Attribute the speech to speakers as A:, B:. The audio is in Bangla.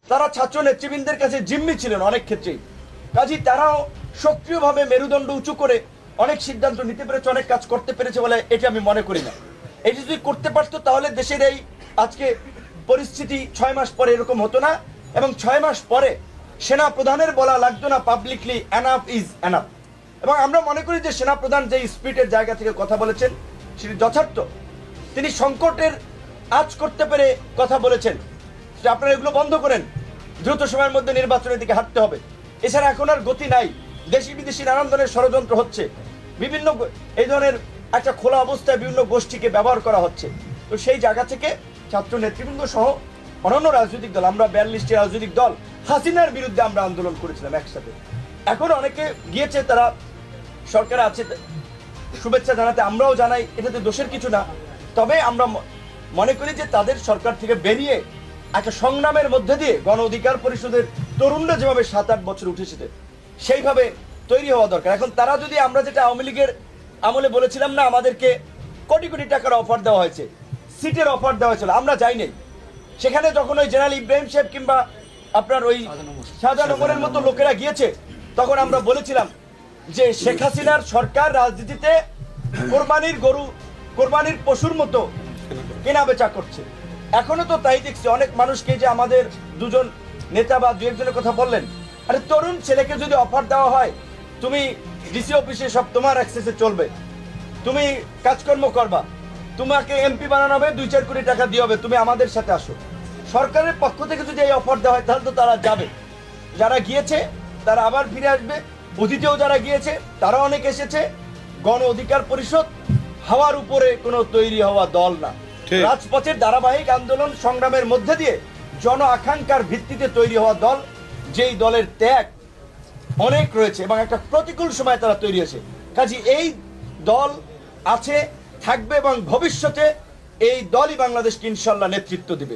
A: তারা ছাত্র নেতৃবৃন্দের কাছে জিম্মি ছিলেন অনেক ক্ষেত্রেই। কাজেই তারাও সক্রিয়ভাবে মেরুদণ্ড উঁচু করে অনেক সিদ্ধান্ত নিতে পেরেছে, অনেক কাজ করতে পেরেছে বলে এটি আমি মনে করি না। এটি যদি করতে পারতো তাহলে দেশের এই আজকে পরিস্থিতি 6 মাস পরে এরকম হতো না, এবং 6 মাস পরে সেনা প্রধানের বলা লাগতো না পাবলিকলি এনাফ ইজ এনাফ। এবং আমরা মনে করি যে সেনা প্রধান যে স্পিরিটের জায়গা থেকে কথা বলেছেন সেটি যথার্থ। তিনি সংকটের আজ করতে পেরে কথা বলেছেন যে আপনারা এগুলো বন্ধ করেন, দ্রুত সময়ের মধ্যে নির্বাচনের দিকে হাঁটতে হবে। এছাড়া এখন আর গতি নাই, দেশি বিদেশি নানান ধরনের ষড়যন্ত্র হচ্ছে, বিভিন্ন এই ধরনের একটা খোলা অবস্থায় বিভিন্ন গোষ্ঠীকে ব্যবহার করা হচ্ছে। তো সেই জায়গা থেকে ছাত্র নেতৃবৃন্দ সহ অন্যান্য রাজনৈতিক দল, আমরা 42টি রাজনৈতিক দল হাসিনার বিরুদ্ধে আমরা আন্দোলন করেছিলাম একসাথে। এখন অনেকে গিয়েছে, তারা সরকার আছে, শুভেচ্ছা জানাতে আমরাও জানাই, এটাতে দোষের কিছু না। তবে আমরা মনে করি যে তাদের সরকার থেকে বেরিয়ে একটা সংগ্রামের মধ্যে দিয়ে গণ অধিকার পরিষদের তরুণরা যেভাবে 7-8 বছর উঠেছে সেইভাবে তৈরি হওয়া দরকার। এখন তারা যদি, আমরা যেটা আওয়ামী লীগের আমলে বলেছিলাম না, আমাদেরকে কোটি কোটি টাকার অফার দেওয়া হয়েছে, সিটের অফার দেওয়া হয়েছিল, আমরা যাই নাই সেখানে। যখন ওই জেনারেল ইব্রাহিম সাহেব কিংবা আপনার ওই শাহজাহান ওমরের মতো লোকেরা গিয়েছে, তখন আমরা বলেছিলাম যে শেখ হাসিনার সরকার রাজনীতিতে কোরবানির গরু, কোরবানির পশুর মতো কেনা বেচা করছে। এখনো তো তাই দেখছি, অনেক মানুষকে, যে আমাদের দুজন নেতা বা দু একজনের কথা বললেন, আরে তরুণ ছেলেকে যদি অফার দেওয়া হয়, তুমি ডিসি অফিসে সব তোমার অ্যাক্সেসে চলবে, তুমি কাজকর্ম করবা, তোমাকে এমপি বানানো হবে, 2-4 কোটি টাকা দিয়ে হবে, তুমি আমাদের সাথে আসো, সরকারের পক্ষ থেকে যদি এই অফার দেওয়া হয় তাহলে তো তারা যাবে। যারা গিয়েছে তারা আবার ফিরে আসবে, অতীতেও যারা গিয়েছে তারা অনেক এসেছে। গণ অধিকার পরিষদ হাওয়ার উপরে কোনো তৈরি হওয়া দল না, রাজপথের ধারাবাহিক আন্দোলন সংগ্রামের মধ্যে দিয়ে জন আকাঙ্ক্ষার ভিত্তিতে তৈরি হওয়া দল, যেই দলের ত্যাগ অনেক রয়েছে এবং একটা প্রতিকূল সময় তারা তৈরি হয়েছে। কাজে এই দল আছে, থাকবে এবং ভবিষ্যতে এই দলই বাংলাদেশকে ইনশাল্লাহ নেতৃত্ব দিবে।